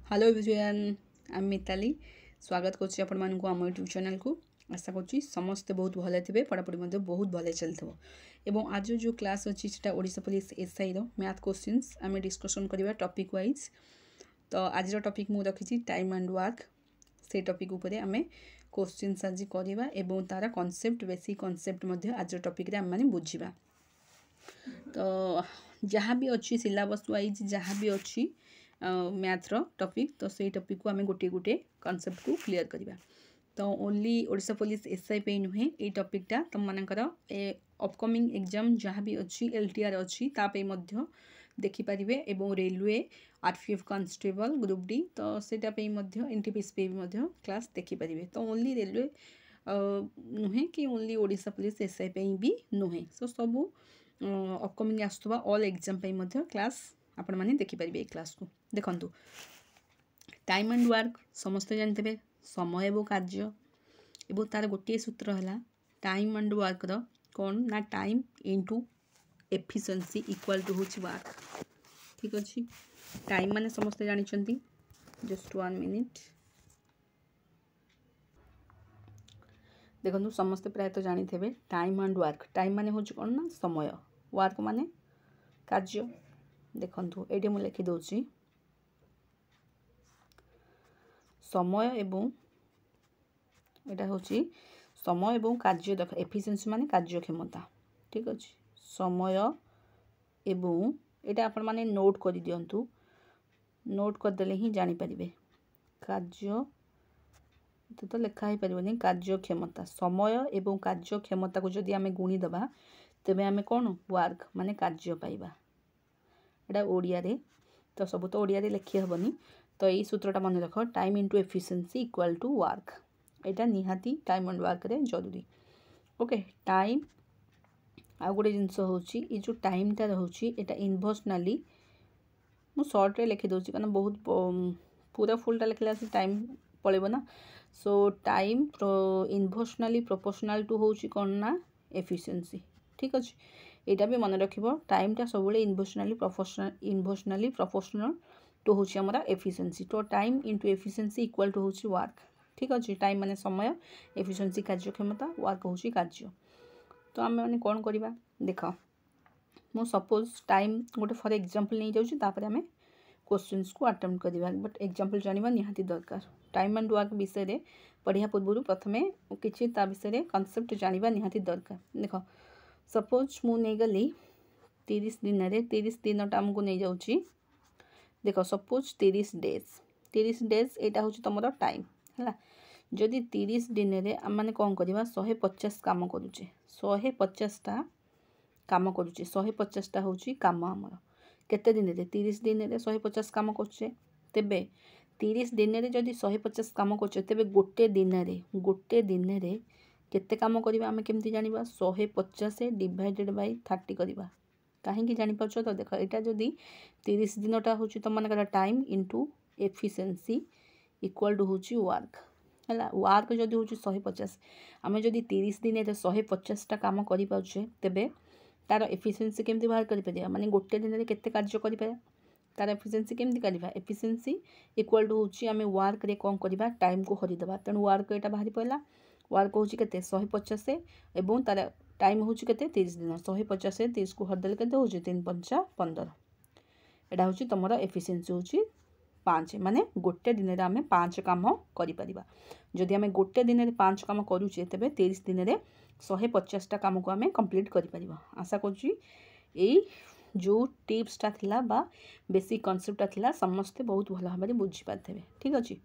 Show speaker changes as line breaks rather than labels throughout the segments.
Hello everyone I am Mitali स्वागत करछि आपण मानकु आम यूट्यूब चैनल को। आशा करछि समस्ते बहुत भले थे पढ़ापढ़ी मध्य बहुत भले चलथो। एवं आज जो क्लास अच्छी सेटा ओडिशा पुलिस एसआई रो मैथ क्वेश्चंस आम डिस्कशन करबा टॉपिक वाइज। तो आज टॉपिक मु रखिछि टाइम एंड वर्क। से टॉपिक उपरे आम क्वेश्चंस आज करबा एवं तार कांसेप्ट बेसिक कांसेप्ट मध्य आज टॉपिक रे आम माने बुझिबा। तो जहाँ भी अच्छी सिलेबस वाइज जहाँ भी अच्छी मैथ रो टॉपिक तो से टॉपिक को आम गोटे गोटे कॉन्सेप्ट को क्लियर करवा। तो ओनली ओडिशा पुलिस एसआई पे नुहे ये टॉपिकटा तुम मानकर अपकमिंग एग्जाम जहाँ भी अच्छी एलटीआर अच्छी तापे मध्य देखिपारे एवं railway RPF constable group D तो सेटा पे मध्य एनटीपीसी पे मध्य क्लास देखिपारे। तो ओनली रेलवे नुहे कि ओनली ओडिशा पुलिस एसआई पे भी नुहे सो सबू अपकमिंग आसुवा ऑल एग्जाम पे मध्य क्लास आपण माने देखिपारे। क्लास को देखंतु टाइम एंड वर्क समस्ते जानते समय एवं कार्य एवं तार गोटे सूत्र है टाइम एंड वर्क रो कौन ना time into efficiency equal to होची वर्क। ठीक अच्छे टाइम माने समस्ते जानिछंती जस्ट 1 मिनिट देखो समस्ते प्राय तो जानी थे टाइम एंड वर्क। टाइम माने होची कौन ना समय वर्क माने कार्य। देखो ये मुझे लिखिदे समय एवं यहाँ हूँ समय एवं कार्य देख एफिशिएंसी माने कार्यक्षमता। ठीक अच्छे समय एवं यहाँ आपण माने नोट कर दिंतु नोट करदे ही जानीपारे कार्य तो लिखा ही पारे कार्यक्षमता समय एवं कार्यक्षमता को जदि आम गुणीदबा तेबे आम कौन वर्क माने कार्य पाइबा। एटा ओडिया रे तो सब तो ओडिया रे लिखी हेबनी तो यही सूत्रटा मन रख time into efficiency equal to work. एटा निहाती टाइम एंड वर्क रे जरूरी। ओके टाइम आ गोटे जिनस होची ये जो टाइमटा रोची एटा इनवर्सनाली मु शॉर्ट रे लिखि दोची कारण बहुत पूरा फुलटा लिखला से टाइम पळेबो ना। सो टाइम इनवर्सनाली प्रोपोर्शनल टू होची कोन ना एफिशिएंसी। ठीक अच्छे यहाँ भी मन रखिबो टाइमटा सब इनवर्सनाली प्रोपोर्शनल टू होची हमरा एफिशिएंसी। तो time into efficiency equal to होची वर्क। ठीक अच्छे टाइम माने समय एफिशिएंसी कार्यक्षमता वर्क होची कार्य। तो आम मैंने कौन करवा देख मु सपोज टाइम गोटे फॉर एग्जांपल नहीं जाऊँ तापर आम क्वेश्चंस को अटेम्प्ट करवा बट एग्जांपल जानिबा निहाती दरकार। टाइम एंड वर्क विषय पढ़िया पूर्व प्रथमे किछि ता विषय कॉन्सेप्ट जानिबा निहाती दरकार। देख सपोज मु नहीं गली 30 दिन रे 30 दिनटा आमको नहीं जाऊँगी। देख सपोज 30 डेज यहाँ हूँ तुम टाइम है जदि 30 दिन रे आम मैंने कौन करवा 150 कम करुचे 150टा कम करुचे 150टा हूँ कम आमर केते दिन रे 30 दिन रे 150 कम करुचे तेबे 30 दिन रे जदि 150 कम करुचे तेबे गोटे दिन रे केते कम करवा आम केमती जानिबा 150 डिवाइडेड बाय 30 करवा कहीं जापर तो देख यहाँ जदि 30 दिनटा हूँ तुम मानकर time into efficiency equal to हूँ वर्क है वर्क जदि हूँ 150 आम जदि 30 दिन 150टा कम करें तेबे तार एफिशिएंसी केमती बाहर कर माने गोटे दिन में केते कार्य कर तार एफिशिएंसी केमती करवा एफिशिएंसी इक्वल टू हूँ आम वर्क रे कौन करवा टाइम को हरिदेवा तेणु वर्क यहाँ बाहरी पड़ा वर्क हूँ के 150 एवं तार टाइम हूँ के 30 दिन 150 30 को हरदेले के हूँ 3 5 15 यहाँ हूँ तुम एफिशिएंसी हूँ 5 माने गोटे दिन में आम 5 कम कर जदि आम गोटे दिन में 5 कम करुचे तेबे 30 दिन में 150टा कम को आम कंप्लीट कर। आशा करी जो टिप्सटा थिला बा बेसिक कॉन्सेप्टटा थिला समस्ते बहुत भल भाव में बुझीपारे। ठीक अच्छे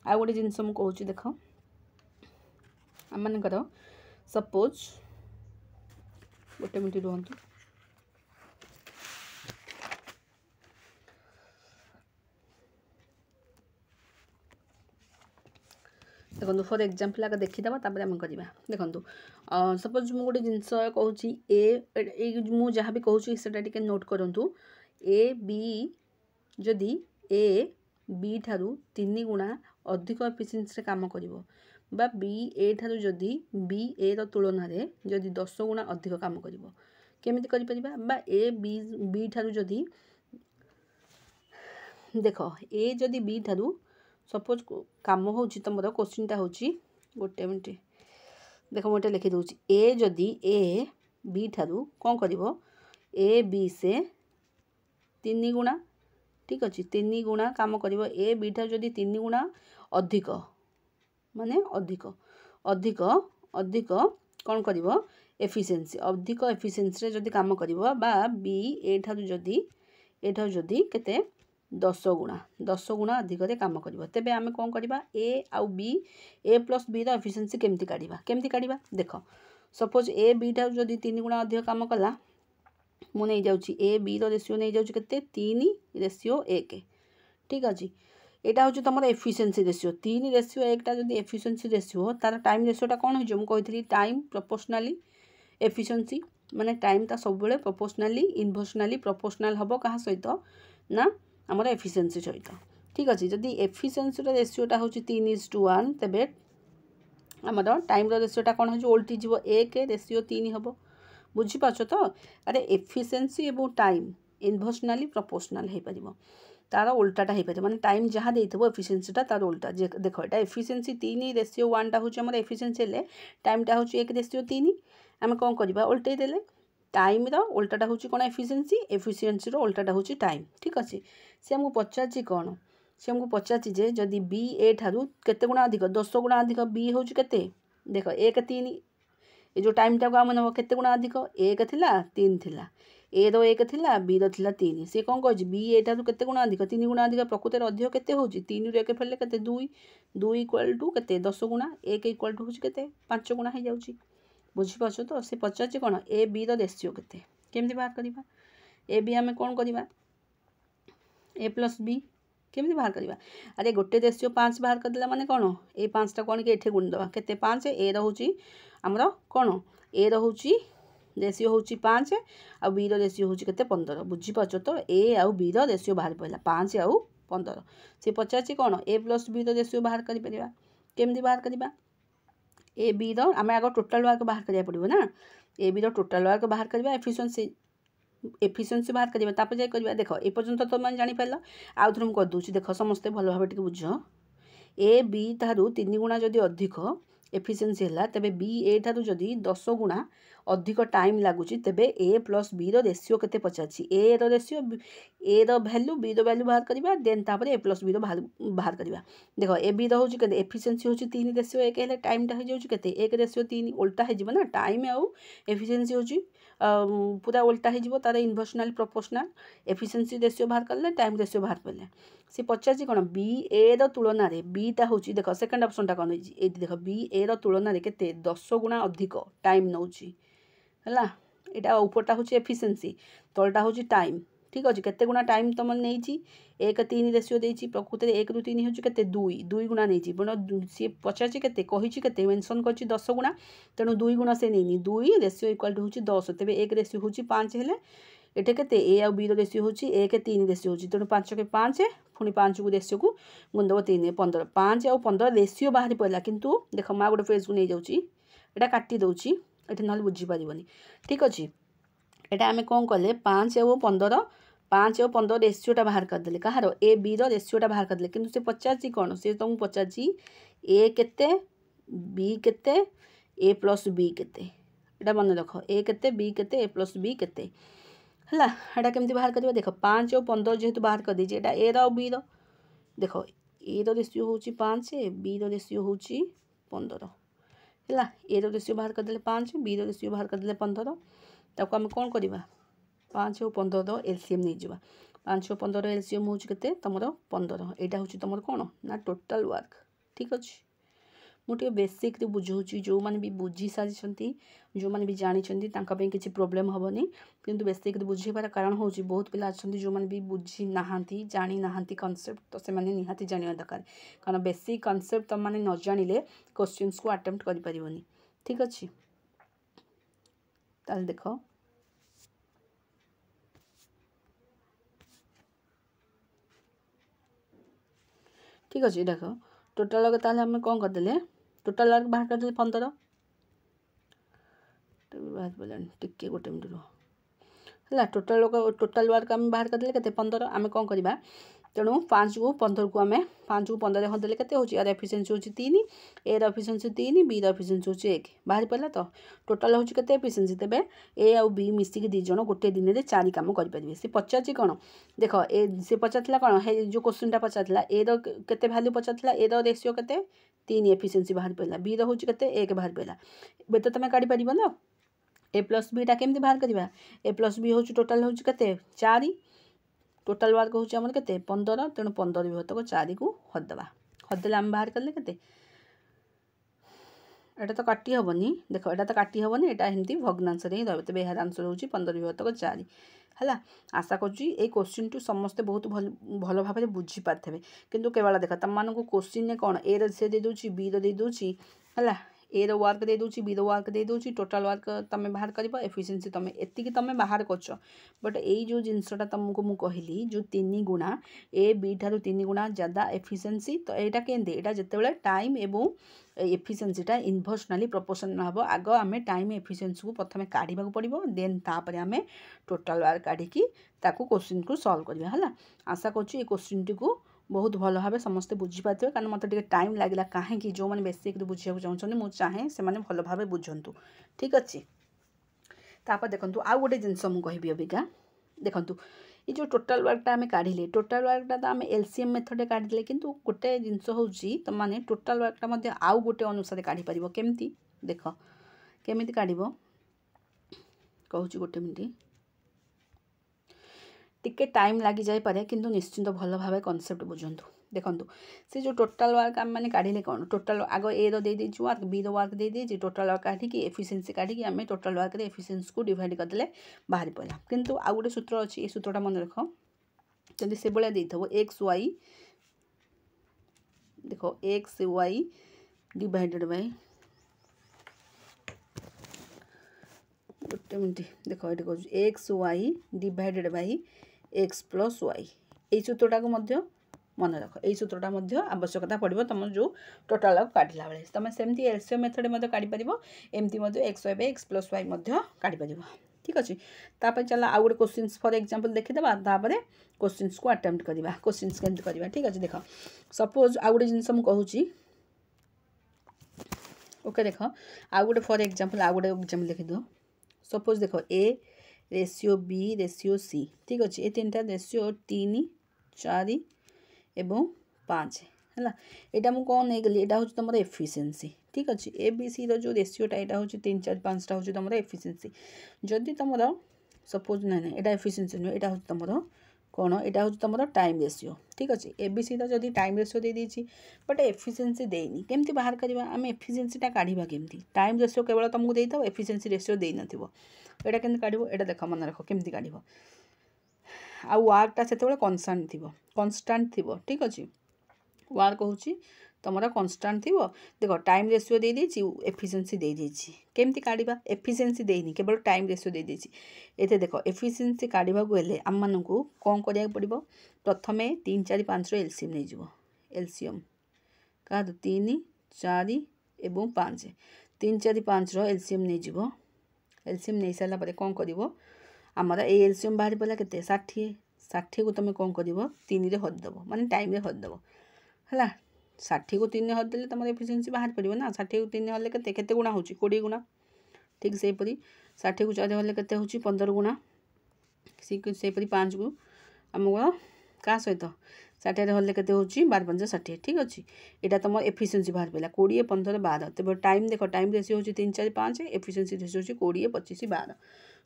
आ गोटे जिनस मुझे कहूँ देख आम मानकर सपोज गोटे मिनट रुहतु देखो फॉर एग्जांपल आगे देखीदबा तापर आम करवा। देखो सपोज मु गोटे जिनस कहूँ ए मु जहाँ भी कहूँ से नोट करूँ ए बी जदि ए बी ठारू 3 गुणा अधिक एफिशिएंसी काम करिवो बा बी ए ठारू जदि बी ए रो तुलन रे जदि 10 गुणा अधिक काम करिवो केमिति करि परिबा बा ए बी ठारू जदि देख ए जदि बी ठारू सपोज काम हो तुम क्वेश्चनटा हो गोटे मिनट देख मुझे लिखी दूसरी ए जदि ए बी ठारू कौन कर ए बी से 3 गुणा ठीक अच्छे 3 गुणा काम कर ए बी ठारू जदि 3 गुणा अधिक माने अधिक अधिक अधिक कौन कर एफिशिएंसी अधिक एफिशिएंसी जदि काम कर बी ए ठारू जदि केते 10 गुणा अधिक काम कर तेबे आमे कौन करबा ए आउ बी ए प्लस बी रो एफिशिएंसी केमती काढ़ा देख सपोज ए बी ठारू जदि 3 गुणा अधिक काम कला मु नहीं जाउची ए बी रो रेशियो नहीं जाउची केते 3:1 ठीक अच्छे यहाँ हूँ तुम एफिशिएंसी रेशियो 3:1 जब एफिशिएंसी रेशियो तार टाइम रेशियोटा कौन हो मुझे टाइम प्रोपोर्शनाली एफिशिएंसी माने टाइमटा सब बेले प्रोपोर्शनाली इनवर्सनाली प्रोपोर्शनाल हम क्या सहित ना आमर एफिशिएंसी सहित ठीक अच्छे जदि एफिशिएंसी रेशियोटा हूँ 3:1 तेबे आमर टाइम रेशियोटा कौन हो ओल्टी जीव 1 रेशियो 3 हम बुझीपार तो अरे एफिशिएंसी और टाइम इनवर्सनाली प्रोपोर्शनाल हो पार तार उल्टाटा हो पारे माने टाइम जहाँ देथिबो एफिशिएंसीटा तार उल्टा देख ये एफिशिएंसी 3:1 हूँ आम एफिशिएंसी हेल्ले टाइमटा हूँ 1:3 आम कौन करवा उल्टे देले टाइम उल्टाटा हूँ कौन एफिशिएंसी उल्टाटा हूँ टाइम ठीक अच्छे सी आमको पचार कौन सी आमको पचार जे जदि बी ए ठारू केते गुणा अधिक 10 गुणा अधिक बी हूँ केते देख 1:3 ये जो टाइमटा को आम नब केते गुणा अधिक 1 थिला 3 थिला ए रो 1 थिला बी रो थिला 3 सी कौन कह बी ए ठारू केते गुणा अधिक 3 गुणा अधिक प्रकृति अधिक केते होची 3 रो 1 फेरले केते 2 2 इक्वल टू केते 10 गुणा 1 इक्वल टू होची केते 5 गुणा हो जाउची बुझी पाछो तो से पचार कौन ए बी रो रेशियो केते केमती बाहर करबा ए बी आमे कौन करबा ए प्लस बी केमती बाहर करबा अरे गोटे रेशियो 5 बाहर कर देला माने कौन ए 5टा कौन के एठे गुण दबा केते 5 ए रहउची हमरो कौन ए रहउची रेशियो हूँ 5 आ बी रेशियो हूँ के 15 बुझीपार तो ए आउ बी रेशियो बाहर पड़ा 5 आउ 15 सी पचार कौन ए प्लस बी रेशियो बाहर करें केमती बाहर करवा ए बी आम आग टोटाल वर्क बाहर करा पड़ो ना ए बी टोटाल वर्क बाहर करवा एफिशिएंसी बाहर करवा तापर जाए करवा देख ए पर्यंत तो मैंने जानीपार आउ थे मुझे करदे देख समस्ते भल भाव टे बुझ ए बी ठारू 3 गुणा जदि अधिक एफिशिएंसी है तेबे बी ए ठारू जदि 10 गुणा अधिक टाइम लगुच तेबे ए प्लस बी रेशियो केते पचार A ratio A value B value बाहर करवा देन तापर ए प्लस बी बाहर करवा देख ए बी हूँ के एफिशिएंसी हूँ 3:1 है टाइमटा हो जाए 1:3 उल्टा हो ना टाइम आउ एफिशिएंसी हूँ पूरा उल्टा हो तार इनवर्सनाल प्रोपोर्शनाल एफिशिएंसी रेशियो बाहर करले टाइम रेशियो बाहर पड़े सी पचार कौन बी ए तुलन बीटा हूँ देख सेकेंड ऑप्शन टा कौन ये देख बी ए तुलन के 10 गुणा अधिक टाइम नौची है यहाँ उपरटा हूँ एफिशिएंसी तलटा हूँ टाइम ठीक अच्छे केते गुणा टाइम तुम नहीं 1:3 रेशियो देती प्रकृति 1 ରୁ 3 हूँ के 2 गुणा नहीं बण सी पचार के मेनसन कर 10 गुणा तेणु 2 गुणा से नहीं 2 रेशियो इक्वाल टू हूँ 10 तेज 1 रेशियो हूँ 5 हेले एटे के ए आउ बी रेशियो हूँ 1:3 रेशियो हूँ तेणु 5 के 5 पुणी 5 को रेशियो को गुणदेव 3 15 5 आउ 15 रेशियो बाहर पड़ा किंतु देख माँ गोटे फेज को नहीं जाऊँगी यहाँ काटी दूची ये ना बुझीपार ठीक अच्छे यहाँ आम कौन कले 5 और 15 5 और 15 रेशियोटा बाहर करदे कहार ए बी रेशियोटा बाहर करदे किंतु से पचार कौन से तुमको पचार ए केते बी केते ए प्लस बी केते यहाँ मन रख ए केते बी केते ए प्लस बी केते है यहाँ केमती बाहर करवा देख 5 और 15 जेहेतु बाहर कर दीजिए यहाँ ए रो बी देख ए रेशियो हूँ 5 बी रेशियो हूँ 15 है ए रेशियो बाहर करदे 5 बी रेशियो बाहर करदे 15 ताको आम कौन करवा 5 और 15 एलसीएम नहीं जावा 5 और 15 एलसीएम हूँ के तुम 15 यहाँ हूँ तुम कौन ना टोटाल वर्क ठीक अच्छे मुझे बेसिक बुझाऊँगी जो मैंने भी बुझी सारी जो मैंने भी जानते किसी प्रोब्लेम हेनी किंतु बेसिक बुझेबार कारण हूँ बहुत पिला अच्छा जो मैंने भी बुझी ना जानी ना कनसेप्ट तो से निहाती जाना दरकार कारण बेसिक कनसेप्ट तुम मैंने न जानिले क्वेश्चंस को अटेम्प्ट कर पारिबनी ठीक अच्छे ताल देख ठीक अच्छे देख टोटाल वर्क ताल आम कौन करदे टोटाल वर्क बाहर करदे 15 बाहर पड़ा टिके गोटे मिनट है टोटाल वर्क आम बाहर करदे के 15 आम कौन करवा तेणु 5 को 15 को आम 5 को 15 हदेले के यार एफिसीएंसी हूँ 3 ए एफिसीएंसी 3 बी एफिसीएंसी हूँ 1 बाहर पड़ा तो टोटाल हूँ के एफिसीएंसी तेरे ए आउ बी मिसिक दी जन गोटे दिन में 4 कम करेंगे सी पचार कौन देख ए सी पचार कौन है जो क्वेश्चन पचार ए के भैल्यू पचार ए रेसीओ के 3 एफिसीएंसी बाहर पड़ा बी हूँ के 1 बाहर पड़ा ए तो तुम काढ़ी पार ना ए प्लस बीटा केमती बाहर करवा ए प्लस बी हूँ टोटाल हूँ के 4 टोटाल वर्क हूँ आम के 15 तेणु 15 विभक्तक 4 को हदेवा हदेले आम बाहर कले के एटा तो काटी हेनी देख एटा तो काटी हेनी एटा एमती भग्नांश ही रही तेज यार आंसर हूँ 15 विभक्तक 4 है। आशा करुँच क्वेश्चन टू समस्ते बहुत भल भाव में बुझीपारे कितु केवल देख तुम मानक क्वेश्चन कौन ए से दे दूची बी दे दूची है ए वर्क दे दूची बी वर्क दे दूची टोटाल वर्क तुम बाहर कर एफिसीएंसी तुम एतिक तुम बाहर कर बट यही जो जिनसटा तुमको मुझे कहली जो 3 गुणा ए बी ठारू 3 गुणा ज़्यादा एफिसीएंसी तो यहाँ केमती यहाँ जिते टाइम एवं एफिसीएंसीटा इनवर्सनाली प्रोपोर्शनल हम आग आम टाइम एफिसीएंसी को प्रथम काढ़ा पड़ो देन तापर आम टोटाल वर्क काढ़ी क्वेश्चन को सॉल्व करवा है। आशा करुँच क्वेश्चन टी को बहुत भल भाव समस्ते बुझीपारे कारण मत टाइम लगे कहीं जो मैंने बेसिक बुझा चाहते मुझे चाहे से भल भाव बुझंतु ठीक अच्छे। तापर देखो आउ गोटे जिनस मुझे कहि अबिका देखूँ ये जो टोटाल वर्कटा आम काढ़िले टोटाल वर्कटा तो आम एलसीएम मेथड काढ़ी किंतु गोटे जिनस हूँ तुम मैंने टोटाल वर्कटा आउ गोटे अनुसार काढ़ी पार केमती देख केमी काढ़ कहूँ गोटे मिनट टिके टाइम लगी जापे किंतु निश्चिंत भल भाव कनसेप्ट बुझंतु देखो से जो टोटाल वर्क आम मैंने काढ़िले कौन टोटाल आग ए रो दे वर्क बी वर्क दे दीजिए टोटाल वर्क काढ़ी एफिसीएंसी काढ़ी आम टोटाल वर्क एफिसीएंसी को डिवाइड करदे बाहर पड़ा किंतु आउ गोटे सूत्र अच्छी ये सूत्रटा मन रख जब से भाया देथबो एक्स वाई देखो एक्स वाई डिवाइडेड बाय गोटे मिनट देख ये कह x y divided by x plus y यही सूत्रटा को मन रख यही सूत्रटा आवश्यकता पड़ो तुम जो टोटाल काढ़ला बेले तुम सेमती एलसीएम मेथड काढ़ी पार एमती x y by x plus y काढ़ी पार ठीक अच्छे। तापर चल आउ गोटे क्वेश्चन फॉर एग्जांपल देखीदा तापर क्वेश्चन को अटेम्प्ट करवा क्वेश्चन केमती करवा ठीक अच्छे। देख सपोज आउ गोटे जिनस मुझे ओके देख आउ गोटे फॉर एग्जांपल आउ गोटे एग्जांपल देखीद सपोज देख ए रेसीओ बी रेसीओ सी ठीक अच्छे ये 3टा रेसीओ 3 4 एवं 5 है यहाँ मुझे कौन नहीं गली यहाँ हूँ तुम एफिसीएंसी ठीक अच्छे ए बी सी रो रेसीओटा यहाँ हूँ 3 4 5टा हूँ तुम एफिसीएंसी जदि तुम सपोज ना यहाँ एफिसीएंसी नुह यहाँ हूँ तुम कौन यहाँ हूँ तुम टाइम रेसीओ ठीक अच्छे ए बी सी जब टाइम रेसीओ दे देती बट एफिसीएंसी देनी केमती बाहर करवा आम एफिसीएंसीटा काढ़ा केमती टाइम रेसीओ केवल तुमको दे था एफिसीएंसी रेसीओ दे नथिबो एटा केमती काढ़ एटा देख मन रख केमती काढ़ आ वर्कटा से कन्स्टांट थी ठीक अच्छे वर्क हूँ तुम कन्स्टांट थी देख टाइम रेसीओ दे देछि एफिसीएंसी दे देछि केमती काढ़ा एफिसीएंसी देनी केवल टाइम रेसीओ दे देछि एते देख एफिसीएंसी काढ़ा को हेले आम मानू कौन करिया पड़ो प्रथम 3 4 5 एलसीएम नहीं जीवो एलसीएम का 3 4 एवं 5 3 4 5 एलसीएम नहीं जीवो एलसीएम नहीं सारा पर कौन कर आमर ए एलसीएम बाहर पड़ा के 60 60 को तुम कौन कर 3 रे हददेव माने टाइम रे हददेव है 60 को 3 हदेले तुम एफिसीएंसी बाहर पड़ो ना 60 को 3 हेल्ले केते गुणा हो 20 गुणा ठीक से 60 को 4 हेल्ले केते होची 15 गुणा सेपरी 5 को आमको क्या सहित 60 हेल्ले केते होची 12 5 60 ठीक अच्छे यहाँ तुम एफिसीएंसी बाहर पड़ा 20 15 12 तेज टाइम देख टाइम रेसीओ होची 3 4 5 एफिसीएंसी रेसीओ होची 20 25 12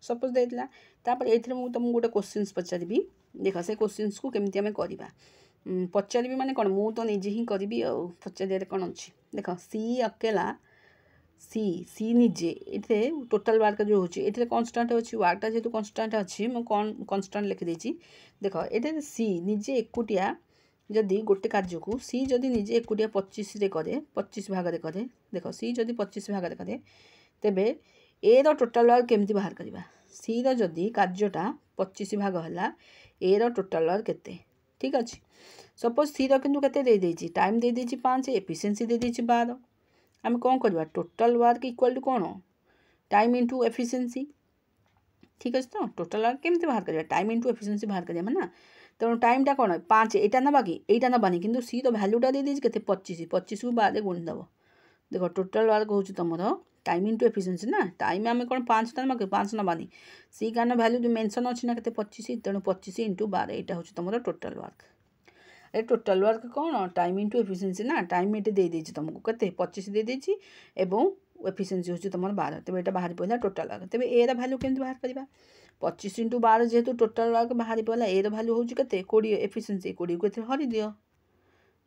सपोज देता तापर ये तुमको गोटे क्वेश्चन पचारि देख से क्वेश्चन को केमती आम करवा पचारि माने कौन मु तो निजे ही करी पचार कौन अच्छी देख सी अकेला सी निजे ये टोटाल वर्क जो होची ये कन्स्टांट अच्छी वर्कटा जेहतु कन्स्टांट अच्छी मुझे कौन कन्स्टांट लिखिदेची देख ये सी निजे एकुटिया जदि गोटे कार्य को सी जदि निजे एकुटिया 25 रे करे 25 भाग रे करे देख सी जदि 25 भाग रे करे तेबे ए रो टोटाल वर्क केमती बाहर करवा सी रो जदि कार्यटा 25 भाग है ए रो टोटाल वर्क केते ठीक अच्छे सपोज सी रो किंतु केते दे देची टाइम दे देची 5 एफिसीएंसी दे देची 12 आम कौन करवा टोटाल वर्क इक्वल टू कौन टाइम इंटू एफिसीएंसी ठीक अच्छे तो टोटाल वर्क केमती बाहर करवा टाइम इंटू एफिसीएंसी बाहर करवा ना तेणु टाइमटा कौन 5 यहाँ ना कि यहाँ नबानी कि सी भैल्यूटा दे देती के 25 25 को 12 गुणिदेव देख टोटाल वर्क हूँ तुम टाइम इंटू एफिशिएंसी ना टाइम आम कौन 5 ना 5 नबानी सी कारण भैल्यू मेंशन अच्छी ना के 25 तेणु 25 इंटू 12 यहाँ हूँ तुम टोटाल वर्क ए टोटाल वर्क कौन टाइम इंटू एफिशिएंसी ना टाइम ये दे देती तुमको के 25 दे देती एवं एफिशिएंसी हूँ तुम 12 तेज यहाँ बाहर पड़ा टोटाल वर्क तेज ए भैल्यू केमती बाहर करवा 25 इंटू 12 जेहेतु टोटाल वर्क बाहर पड़ा ए भैल्यू हूँ के 20 एफिशिएंसी 20 को हरी दियो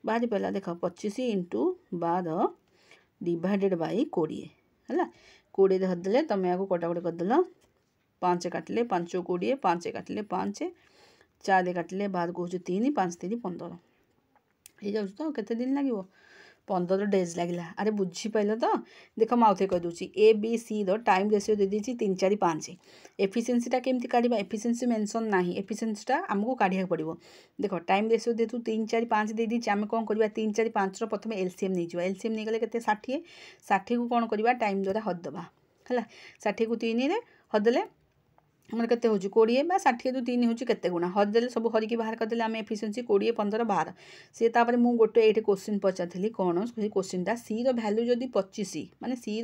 बाहर पड़ा देख 25 इंटू 12 डिवाइडेड बाय 20 है 20 धरदे तुम या कटाकटी करदेल 5 काटिले 5 20 5 काटिले 5 4 काटिले बाहर को 3 5 3 15 ये जाऊँ तो केते दिन लगे 15 डेज लगे अरे बुझीपाल तो देख मुझे कहीदे A B C time ratio दे दी 3 4 5 एफिशिएंसीटा केमती काढ़ा एफिशिएंसी मेंशन ना एफिशिएंसीटा आमको काढ़ा पड़ो देख टाइम रेशियो जेहतु 3 4 5 दे दी आम कौन करवा 3 4 5 प्रथम एलसीएम नहीं एलसीएम नहीं गले के 60 60 को कौन करवा टाइम द्वारा हददेवा है 60 को 3 हददेले आमर के 20 60 रु 3 हूँ के गुणा हरदेले सब हरिकी बाहर करदे आम एफिशिएंसी 20 15 12 सी तापर मुझे गोटे ये क्वेश्चन पचारि कौन क्वेश्चनटा सी भैल्यू जदि 25 माने सी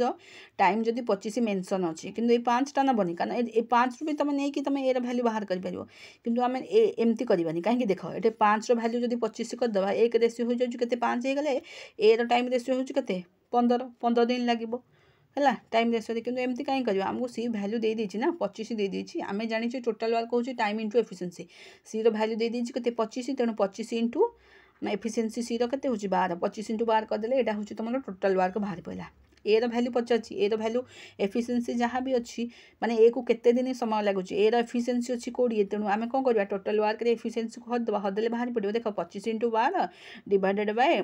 टाइम जदि 25 मेंशन अच्छी कि 5टा नबनी कारण ये 5 भी तुम नहीं कि तुम ए भैल्यू बाहर कर आम एमती करवानी कहीं देख ये 5 भैल्यू जदि 25 करदे एक रेशियो हो जाए 5 हो गले ए टाइम रेशियो हूँ के 15 दिन लगे है टाइम रेशियो कि एमती कहीं कर आमको सी भैल्यू दे देती ना 25 दे देती आम जानी टोटाल वर्क हूँ टाइम इंटू एफिशिएंसी सी भैल्यू दे देती के 25 तेणु 25 इंटू एफिशिएंसी सी के 12 25 इंटू 12 करदे यहाँ हूँ तुम टोटाल वर्क बाहर पड़ा ए भैल्यू पचार ए भैल्यू एफिशिएंसी जहाँ भी अच्छी माने ए को केते दिन समय लगुच ए एफिशिएंसी अच्छी 20 तेणु आम कौन करवा टोटाल वर्क एफिशिएंसी को हदे हदेले बाहर पड़ो देख 25 इंटू 12 डिवाइडेड बाय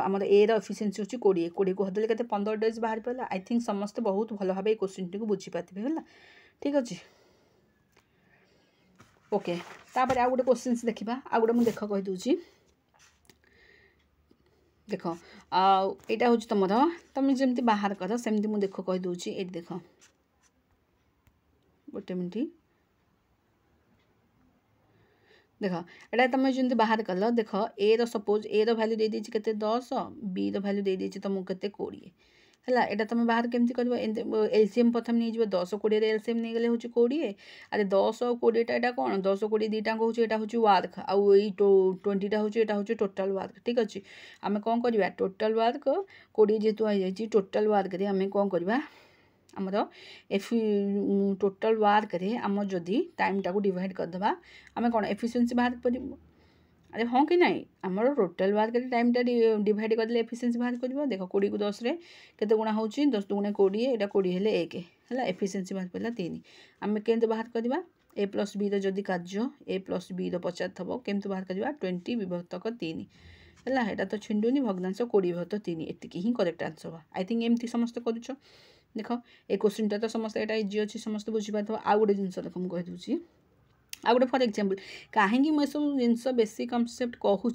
आमर ए एफिशिएंसी अच्छी 20 20 को हदेले के 15 डेज बाहर पड़ा आई थिंक समस्ते बहुत भल भाव क्वेश्चन टी बुझीपारे है ठीक अच्छे ओके तापर आ गोटे क्वेश्चन देखा आ गोटे मुझे देख कहीदे देख यहाँ हूँ तुम तुम जमी बाहर कर सेमती मुझे देख कहीदे ये देख गोटे मिनट देख एटा तुम जमी बाहर कल देख ए सपोज ए भैल्यू दे देती के 10 बी भैल्यू दे देती तुमको के 20 है यहाँ तुम बाहर केमती कर एलसीएम प्रथम नहीं 10 20 एलसीएम नहीं गले हूँ 20 अरे 10 और 20टा यहाँ कौन 10 20 दुईटा हूँ यहाँ हूँ वर्क आउ 20टा हूँ यहाँ हूँ टोटाल वर्क ठीक अच्छे आम कौन करवा टोटाल वर्क 20 जेहतु आ जाए टोटाल वर्क आम कौन करवा आमर टोटाल वर्क आम जदि टाइम टाक डिवाइड करदे आम कौन एफिशिएंसी बाहर कर अरे हाँ कि नहीं आमर टोटाल वर्क टाइम डिवाइड करदे एफिशिएंसी बाहर कर देख 20 को 10 केते गुणा हूँ 10 गुणा 20 यहाँ 20 हेल्ले 1 है एफिशिएंसी बाहर पड़ा 3 आम केमती बाहर करवा ए प्लस बी जदि कार्य ए प्लस बी पचार थब केमती बाहर करवा 20 विभक्तक 3 है यहाँ तो छिंडुनी भग्नांश 20 विभक्त 3 एतिकी ही करेक्ट आंसर आई थिंक एमती समस्त करुच देख ए क्वेश्चनटा तो समस्त यहाँ इजी अच्छी समस्त बुझीपार आउ गोटे जिन देख मुझे कहीदे आ गोटे फॉर एग्जांपल कहीं मुझे जिनस बेसिक कनसेप्ट कहूँ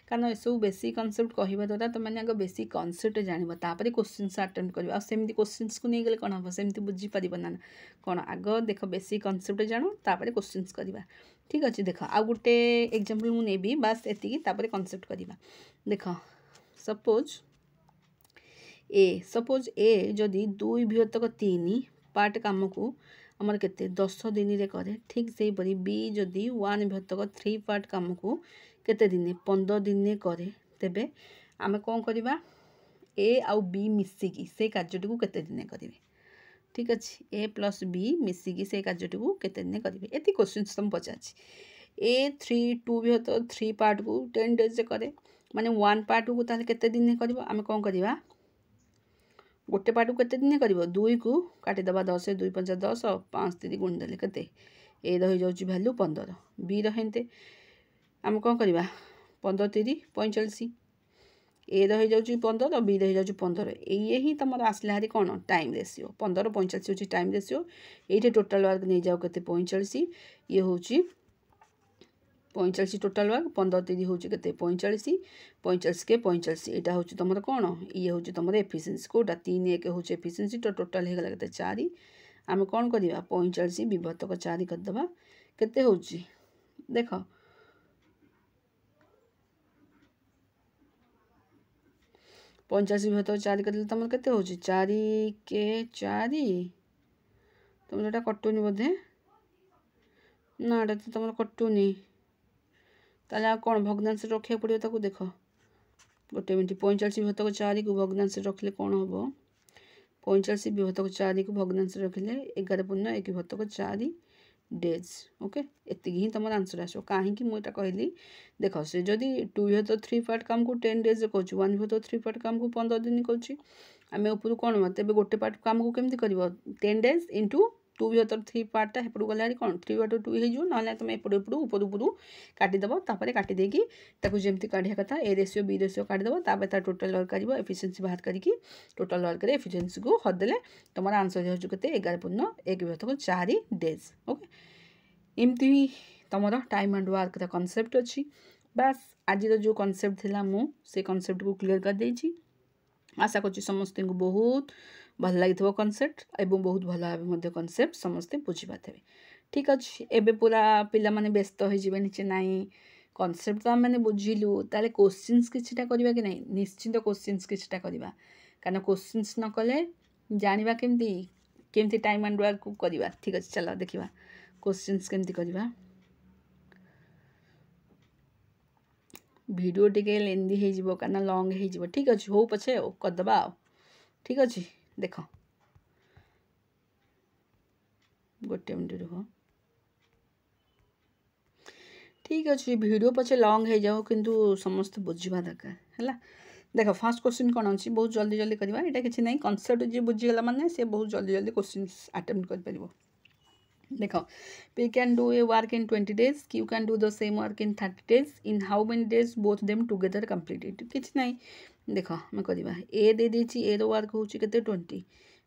कारण ये सब बेसिक कनसेप्ट कहवा द्वारा तुम मैंने आगे बेसिक कनसेप्ट जान तापर क्वेश्चन अटेम्प्ट कर आमती क्वेश्चन को नहीं गले कौन हम सेमती बुझीपार ना कौन आग देख बेसिक कनसेप्ट जान तापर क्वेश्चन करवा ठीक अच्छे देख आ गोटे एग्जांपल मुझे नेबी बास एति कनसेप्ट करवा देख सपोज ए जदि 2 विभक्तक 3 पार्ट काम को आमर केते 10 दिन रे करे ठीक से परी बी जदि 1 विभक्तक 3 पार्ट काम को केते दिन 15 दिन करे तेबे आमे कौन करवा ए आउ बी मिसिकी से कार्यटी को केते दिन करेंगे ठीक अच्छे ए प्लस बी मिसिकी से कार्यटी को केते दिन करेंगे ये क्वेश्चन तुम पचार ए 2 विभक्तक 3 पार्ट को 10 डेज करे माने 1 पार्ट को ताले केते दिन कर आमे कौन करवा गोटे पार्ट को केते दिन कर 2 को काटिदेवा 10 2 5 10 5 3 गुणिदेले केते ए रही जाउची वैल्यू 15 बी रहिंते आम कौन करवा 15 3 45 ए रही जाउची 15 बी रही जाउची 15 ये ही तुम आसला हारी कौन टाइम रेशियो 15 45 हूँ टाइम रेशियो ये टोटाल वर्क नहीं जाओ के 45 ये हूँ 45 टोटाल वर्क 15 3 हूँ के 45 45 के 45 यहाँ हूँ तुम कौन ये हूँ तुम एफिशिएंसी कौटा 3 1 हूँ एफिशिएंसी तो टोटाल होगा के 4 आम कौन करवा 45 विभक्तक 4 करदे केते हूँ देख 45 ବିଭକ୍ତ 4 କରିଦେଲେ ତୁମର କେତେ ହେଉଛି 4 4 ତୁମର ଏଇଟା କଟୁନି ବୋଧେ ନା ଏଇଟା ତ ତୁମର କଟୁନି ତାହେଲେ ଆଉ କ'ଣ ଭଗ୍ନାଂଶରେ ରଖିବାକୁ ପଡ଼ିବ ତାକୁ ଦେଖ ଗୋଟେ ମିନିଟ୍ 45 ବିଭକ୍ତ 4କୁ ଭଗ୍ନାଂଶରେ ରଖିଲେ କ'ଣ ହେବ 45 ବିଭକ୍ତ 4କୁ ଭଗ୍ନାଂଶରେ ରଖିଲେ 11 - 1 ବିଭକ୍ତ 4 ଡେଜ୍ ओके ଏତିକି ହିଁ ତୁମର ଆନ୍ସର୍ ଆସିବ କାହିଁକି ମୁଁ ଏଇଟା କହିଲି ଦେଖ ସେ ଯଦି 2 ବିଭକ୍ତ 3 ପାର୍ଟ କାମକୁ 10 ଡେଜ୍ରେ କରୁଛି 1 ବିଭକ୍ତ 3 ପାର୍ଟ କାମକୁ 15 ଦିନ କରୁଛି ଆମେ ଉପରୁ କ'ଣ ତେବେ ଗୋଟେ ପାର୍ଟ କାମକୁ କେମିତି କରିବ 10 ଡେଜ୍ ଇଣ୍ଟୁ 2 ବିଭକ୍ତ 3 ପାର୍ଟଟା ସେପଟକୁ ଗଲେ କ'ଣ 3 ବିଭକ୍ତ 2 ହେଇଯିବ ନହେଲେ ତୁମେ ଏପଟୁ ଉପରୁ କାଟିଦେବ ତାପରେ କାଟି ଦେଇକି ତାକୁ ଯେମିତି କାଢ଼ିବା କଥା ଏ ରେସିଓ ବି ରେସିଓ କାଢ଼ିଦେବ ତାପରେ ତାର ଟୋଟାଲ୍ ୱାର୍କ କାଢ଼ିବ ଏଫିସିଏନ୍ସି ବାହାର କରିକି ଟୋଟାଲ୍ ୱାର୍କରେ ଏଫିସିଏନ୍ସିକୁ ହଦେଲେ ତୁମର ଆନ୍ସର୍ ହେଉଛି କେତେ 11 - 1 ବିଭକ୍ତ 4 ଡେଜ୍ ଓକେ एमती तुम टाइम एंड वर्क कनसेप्ट अच्छी बास आज जो कनसेप्ट थिला मु से कनसेप्ट को क्लियर कर देछि आशा करछि समस्त को बहुत भल लगी कनसेप्ट एवं बहुत भल भाव कनसेप्ट समस्ते बुझी पारे ठीक अच्छे एबे पूरा पिला माने व्यस्त हो जिवे निचे नाई कनसेप्ट तो आम बुझिलु ताले क्वेश्चंस किछटा करबा कि नहीं निश्चित क्वेश्चंस किछटा करबा कारण क्वेश्चंस न कले जानिबा केमती टाइम एंड वर्क को करबा ठीक अच्छे चलो देखिबा क्वेश्चंस केमती करबा वीडियो टिके लेंदी हो जिवो कारण लॉन्ग हो जिवो ठीक अच्छे हो पछे करदबा ठीक अच्छे देख गोटे मिनट रुह ठीक अच्छे वीडियो पछे लॉन्ग हो जाओ किंतु समस्त बुझा दरकार है देख फर्स्ट क्वेश्चन कौन अच्छी बहुत जल्दी जल्दी करवा यहाँ किसी ना कनसेप्ट जी बुझीगला माने से बहुत जल्दी जल्दी क्वेश्चन अटेम्प्ट कर पार देखो P can do a work in 20 days Q can do the same work in 30 days in how many days both them together complete it किछ नहीं देख मैं करवा ए दे देछि ए रो वर्क होछि केते 20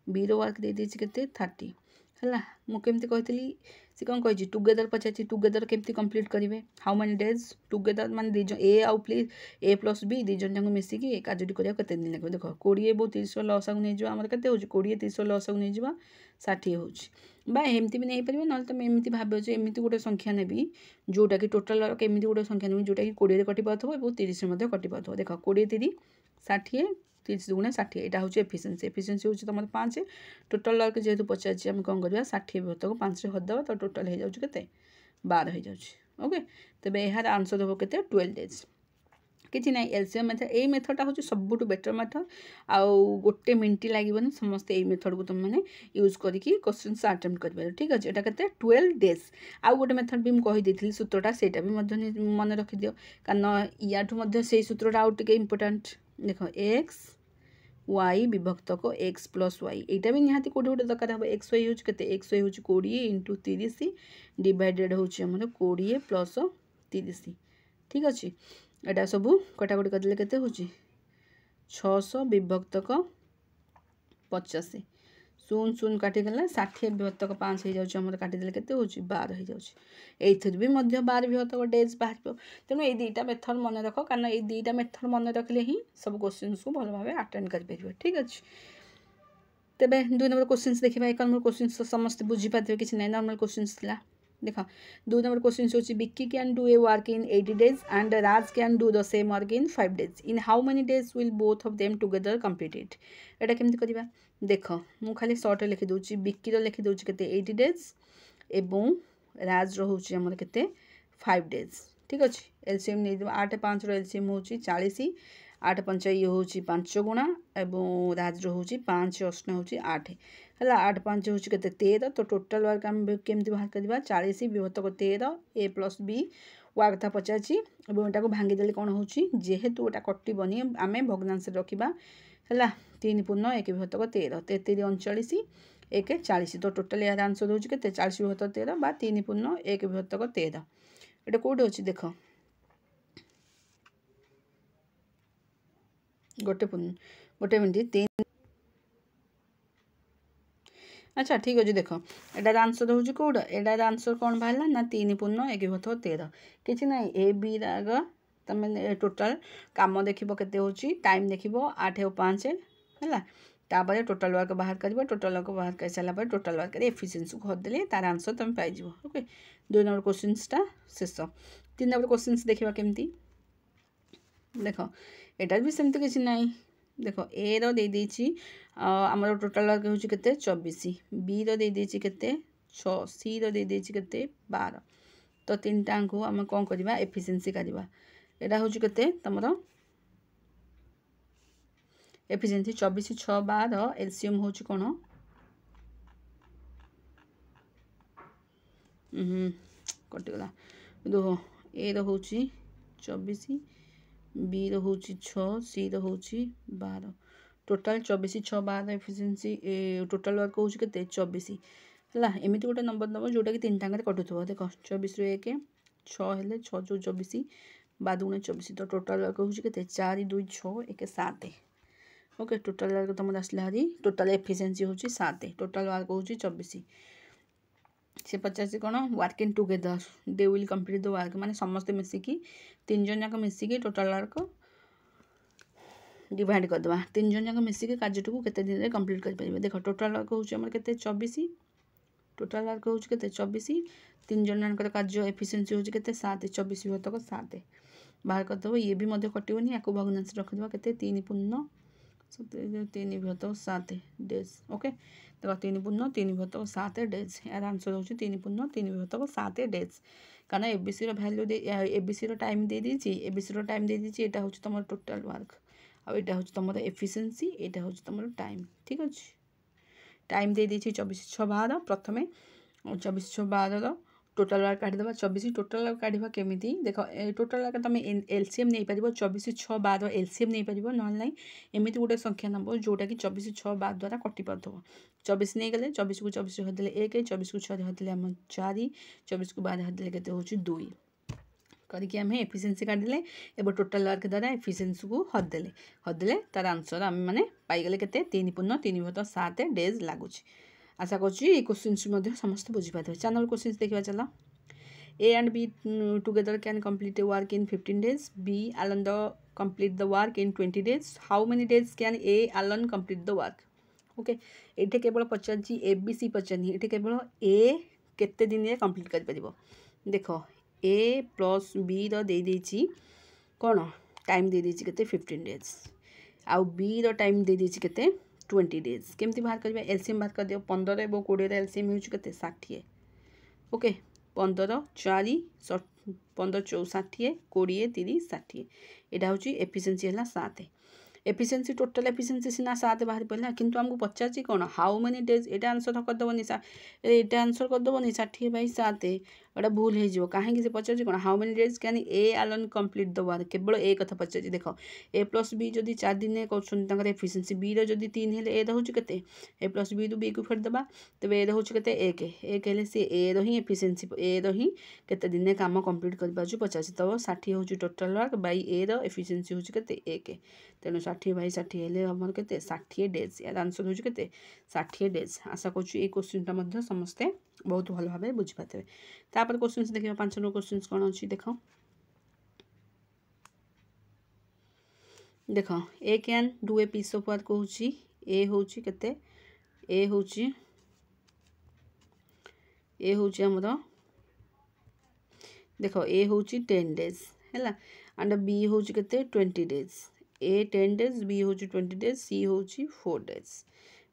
बी रो वर्क दे देछि केते 30 हला मु केमती कहतली से कौन कहि टुगेदर पचाची टुगेदर केमती कंप्लीट करेंगे हाउ मेनी डेज टुगेदर मान दीज ए आउ प्लीज ए प्लस बी दीज जाक मिसिकी कार्य करा केते दिन लगे देख 20 बहु 30 लसाक नहीं आम के 20 30 लसाक नहीं 60 हो एमती भी नहीं पार ना तुम एमती भाव एमती गोटे संख्या नेबी जोटा कि टोटाल केमी गोटे संख्या नेबी जोटा कि 20 कटि पाथो और 30 कटि पाथो देख 20 30 60 30 दुगुणे 60 यहाँ हूँ एफिसिएंसी एफिसिएंसी हूँ तुम 5 टोटाल वर्क जेहेतु पचार आम कौन करवा 60 विभक्त 5 हदेव तो टोटाल हो जाए 12 हो जाए ओके तेज यार आंसर हम के 12 डेज किसी ना एलसीएम मेथड यही मेथडटा हूँ सबुठ बेटर मेथड आउ गोटे मिनट लगे समस्ते यही मेथड को तुम मैंने यूज करके क्वेश्चन अटेम्प्ट कर ठीक अच्छे यहाँ के 12 डेज आउ गोटे मेथड भी मुझे सूत्रटा से मन रखी दियो कारण या से सूत्रटा आउ टे इम्पोर्टाट देख एक्स वाई विभक्त को एक्स प्लस वाई यहाँ भी निहाती कौटे गोटे दरकार हम एक्स वाई हूँ एक्स वाई हूँ 20 × 30 डिवाइडेड हूँ 20 प्लस 30 ठीक अच्छे एटा सब कटाकटी करदे केते होची 600 विभक्त को 50 शून शून काटिगला 60 विभक्त को 5 हो जाए काटिदेले केते होची 12 हो जाए एथि भी 12 विभक्त को डेज बाहर तेणु ये दुईटा मेथड मन रख कारण ये दुईटा मेथड मन रखले ही सब क्वेश्चन को भल भाव अटेंड कर पार ठीक अच्छे तेबे 2 नंबर क्वेश्चन देखा 1 नंबर क्वेश्चन समस्त बुझी पारे किसी ना नॉर्मल क्वेश्चन था देखो 2 नंबर क्वेश्चन होची Vicky can do A work in 80 days and Raj can do the same work in 5 days in how many days will both of them together complete it एटा केमती करबा देख मु खाली शॉर्ट लिखि दोची विक्की रो लिखि दोची केते 80 डेज एवं राज रो होची हमर केते 5 डेज ठीक अछि एलसीएम नै 8 5 रो एलसीएम होची 40 8 5 ये होची 5 गुणा एवं राज रो होची 5 8 होची 8 है 8 5 हूँ के 13 तो टोटाल वर्क आम केमती बाहर करवा 40 विभक्त को 13 ए प्लस बी वर्क था 50 और यहाँ को भांगीदे कौन हो जेहेतु गोटा कटबनी आम भग्नांश रखा है 3 पूर्ण 1 विभक्त को 13 33 39 1 40 तो टोटाल यार आंसर हूँ के 40 विभक्त 13 बा 3 पूर्ण 1 विभक्त को 13 ये कौटे अच्छी देख गोटे मिनट 3 अच्छा ठीक अच्छे देख एटार आंसर हूँ कौटा एटार आंसर कौन बाहर ना 3 पूर्ण 1 विभक्त 13 किसी ना ए बी राग तुम टोटाल काम देख के टाइम देख 8 और 5 है तापर टोटाल वर्क बाहर कर टोटाल वर्क बाहर कर सारापर टोटाल वर्क एफिसिएंसी को हदेले तार आंसर तुम पाइज ओके 2 नंबर क्वेश्चनटा शेष 3 नंबर क्वेश्चन देखा केमती देख एटार भी सेमती किसी ना देख ए रो दे देछि हमर टोटल वर्क होछि केते 24 बी रो दे देछि केते 6 सी रो दे देछि केते 12 तो तीनटा को हम कोन करबा एफिशिएंसी करबा एटा होछि केते तमरो एफिशिएंसी 24 6 12 एलसीएम होछि कोन कटि गला दो ए रो होछि 24 बी रो होछि 6 सी रो होछि 12 टोटल 24 6 12 एफिशिएंसी टोटल वर्क होछि केते 24 हला एमिति गोटे नंबर दबो जोटा कि तीन टांगे कटुथबो देख 24 रो 1 6 हेले 6 जो 24 12 गुणे 24 तो टोटल वर्क होछि केते 4 2 6 1 7 ओके टोटल वर्क तुम आसला हरी टोटल एफिशिएंसी होछि 7 टोटल वर्क होछि 24 से 50 कौन working together they will complete the work माने समस्त मिसिकी तीन जन जाक मिसिकी टोटल वर्क डिवाइड कर दवा तीन जन जाक मिसिकी कार्यटू केते दिन रे कंप्लीट कर परिबे देखो टोटल वर्क होछि हमर केते 24 टोटल वर्क होछि केते 24 तीन जन जानकर कार्य एफिशिएंसी होछि केते 7 24 भतक 7 बाहर कर दबो ये भी मध्य कटिवनी याको भग्नांश रख दबा केते 3 पूर्ण 3 भतक 7 डेज ओके देखो 3 पूर्ण 3 भतक 7 डेज यार आंसर होछि 3 पूर्ण 3 भतक 7 डेज कारण एबीसी रो वैल्यू दे एबीसी रो टाइम दे दीची एबीसी रो टाइम दे दीची एटा होछि तमर टोटल वर्क आ एटा होछि तमर एफिशिएंसी एटा होछि तमर टाइम ठीक अछि टाइम दे दीची 24 6 12 प्रथमे 24 6 12 रो टोटल वर्क काढी देबा 24 टोटल वर्क काढीबा केमिति देखो टोटल वर्क तमे एलसीएम नै परिबो 24 6 12 एलसीएम नै परिबो न नै एमिति गोटे संख्या नंबर जोटा कि 24 6 12 द्वारा कटि परथबो 24 नै गले 24 को 24 हदेले 1 24 को 6 हदेले हम 4 24 को 12 हदेले केते होछि 2 करके हमें एफिशिएंसी काढिले एबो टोटल वर्क द्वारा एफिशिएंसी को हदेले तार आंसर हम माने पाई गेले केते 3 पूर्ण 3 भत 7 डेज लागुछि आशा करछि ए क्वेश्चंस मध्ये समस्त बुझि पाथबे चैनल क्वेश्चंस देखिबा चला A and B together can complete a work in 15 days. B alone complete the work in 20 days. How many days can A alone complete the work? Okay. ये केवल पचार ABC पचार ये केवल A केते दिन रे complete कर परिबो देखो A प्लस B रो दे देछि कोन टाइम दे देछि केते 15 डेज आउ B रो टाइम दे देछि केते 20 डेज केमती बाहर करबे एलसीएम बाहर कर दियो 15 एबो 20 रे एलसीएम होछि केते 60 ओके 15 4 15 4 60 20 30 60 एटा होची एफिशिएंसी हला 7 एफिशिएंसी टोटल एफिशिएंसी सिना 7 बाहर पड़ला किंतु हमको पचाची कोन how many days Etah answer कर दबनी एटा आंसर कर दबनी 60 बाई 7 एटा भूल हे जिवो काहे कि से पचाची कोन how many days can A alone complete the work केवल ए कथा पचाची देखो ए प्लस बी जदी 4 दिन ने करछन ताकर एफिशिएंसी बी रो जदी 3 हेले ए रहउची केते ए प्लस बी दु बी को फेर दबा तबे ए रहउची केते 1 हेले से ए रो ही एफिशिएंसी ए रो ही केते दिन ने काम कंप्लीट कर पाजु 50 तो 60 होची टोटल वर्क बाई ए रो एफिशिएंसी होची केते 1 तेणु 60 बाई 60 हेले हमर केते 60 डेज यार आंसर होची केते 60 डेज आशा करछु ए क्वेश्चनटा मध्ये समस्ते बहुत भल भाबे बुझि पाते तापर क्वेश्चंस देखिबा 5 नो क्वेश्चंस कोन अछि देखो देखो A can do a piece of work होची ए होची केते ए होची हमरो देखो ए होची 10 डेज हैला एंड बी होची केते 20 डेज ए 10 डेज बी होची 20 डेज सी होची 4 डेज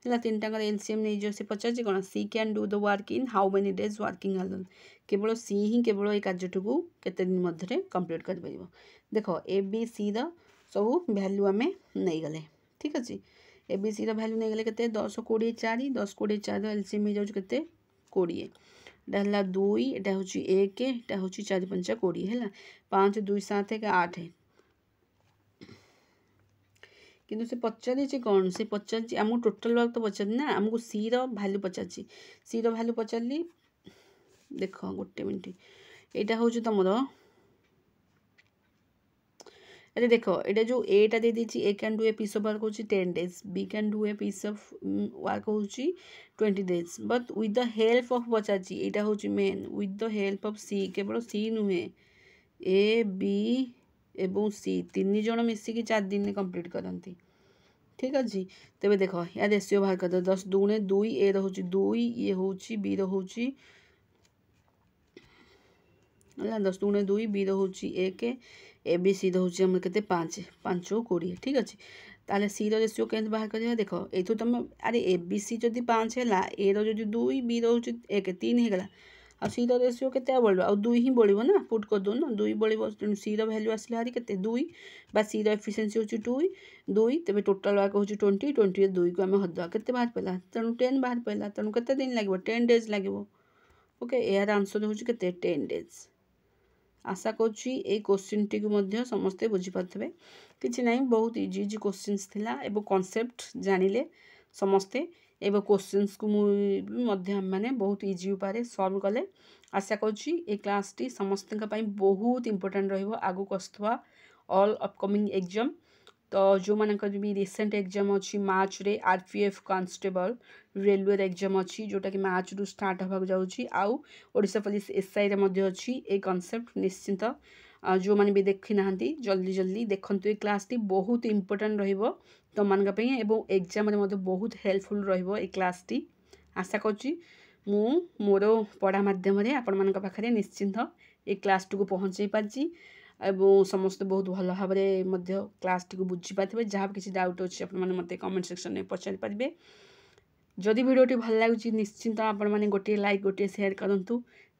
हैला तीन टाकर एलसीएम नै जो से 50 कोन C can do the work in how many days working alone केवल सी ही केवल ए कार्यटुकू केते दिन मध्ये रे कंप्लीट कर परिबो देखो ए बी सी द सब वैल्यू हमें नै गले ठीक अछि A B C D value नै गले केते 10 20 4 10 20 4 एलसीएम नै जाउ केते 20 एटा हला 2 एटा होची 1 एटा होची 4 5 20 हैला 5 2 7 1 8 किंतु से पचारि छि कोन से पचारि हमु टोटल वर्क तो पचारि ना हमको सी रो वैल्यू पचारि सी रो वैल्यू पचारली देखो गोटे मिनिट एटा होची तमरो अरे देखो एटा जो एटा दे दीची A can do a piece of work होची 10 days B can do a piece of work होची 20 days but with the help of पचाची एटा होची मेन with the help of C केवल सी नुहे ए बी एवं सी तीन जन मिसिकी 4 दिन कंप्लीट करंती ठीक अछि तबे देखो या रेशियो बाहर कर 10 2 2 ए रहउची 2 ये होची बी रहउची हला 10 2 2 बी रहउची 1 ए बी सी रोचे आम के 5 5 20 ठीक अच्छे ताले सी रेसीओ के बाहर कर देख ये तुम अरे ए बी सी जदि 5 है ए रो 2 बी रो 1 3 होगा आ सी रेसीओ के बढ़ आ 2 ही बढ़ ना पुट कर दो ना 2 बढ़ तेणु सी भैल्यू आसला हारी के 2 बा सी एफिशिएंसी हो 2 तेज टोटाल वर्क हो 20 20 2 को आम हद के बाहर पड़ा तेणु 10 बाहर पड़ा तेणु के दिन लगे 10 डेज लगे ओके यार आंसर हो 10 डेज आशा करुँची ये क्वेश्चन टी समस्ते बुझीपारे कि ना बहुत इजी इजी क्वेश्चंस थिला एवं कॉन्सेप्ट जानिले समस्ते एवं क्वेश्चंस को मैंने बहुत इजी उपाय सॉल्व कले आशा करुँची ये क्लास टी समस्त बहुत इंपोर्टेंट रहिबो आगु आसुवा ऑल अपकमिंग एग्जाम तो जो मानकर भी रिसेंट एग्जाम अच्छी मार्च रे आरपीएफ कांस्टेबल रेलवे एग्जाम अच्छी जोटा कि मार्च रु स्टार्ट होगा जाऊँगी आउ ओडिशा पुलिस एसआई रे मध्य अच्छी ए कॉन्सेप्ट निश्चिंत जो मैंने भी देखी ना जल्दी जल्दी देखु ये क्लास टी बहुत इंपोर्टेंट रहिबो तुम मान एवं एग्जाम रे मध्य बहुत हेल्पफुल रहिबो ए क्लास टी आशा करुँची मोर पढ़ा मध्यम आपण मान पाखे निश्चिंत ए क्लास टी को पहुँचे पार्ची एवं समस्त बहुत भल भाव में क्लास टी को बुझीपारे जहाँ भी किसी डाउट अच्छी आपते कमेंट सेक्शन में पचारि पारे जदि भिडियोटी भल लगुच निश्चिंत आपण मैंने गोटे लाइक गोटे शेयर करूँ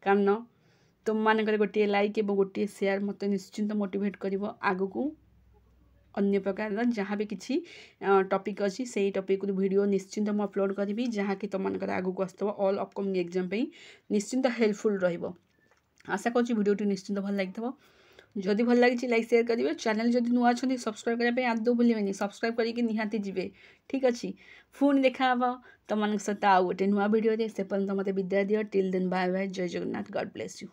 कारण तुम मानक गोटे लाइक और गोटे शेयर मत निश्चिंत मोटिवेट कर आग को अन्य प्रकार जहाँ भी किसी टॉपिक अच्छी से टॉपिक वीडियो निश्चिंत मुझे अपलोड करी जहाँकि तुम मानक आगू आसो ऑल अपकमिंग एग्जाम निश्चिंत हेल्पफुल रशा करुँच भिडियोटी निश्चिंत भल लगी जदि भल लगी लाइक शेयर करेंगे चैनल जदि नुआ अच्छे सब्सक्राइब करने आदौ भूलें सब्सक्राइब करके निहाती जी ठीक अच्छे पुणी देखा तुम सहित आउ गोटे नुआ भिडियो से पर्यटन मत विदाय दियो टिल देन बाय बाय जय जगन्नाथ गॉड ब्लेस यू।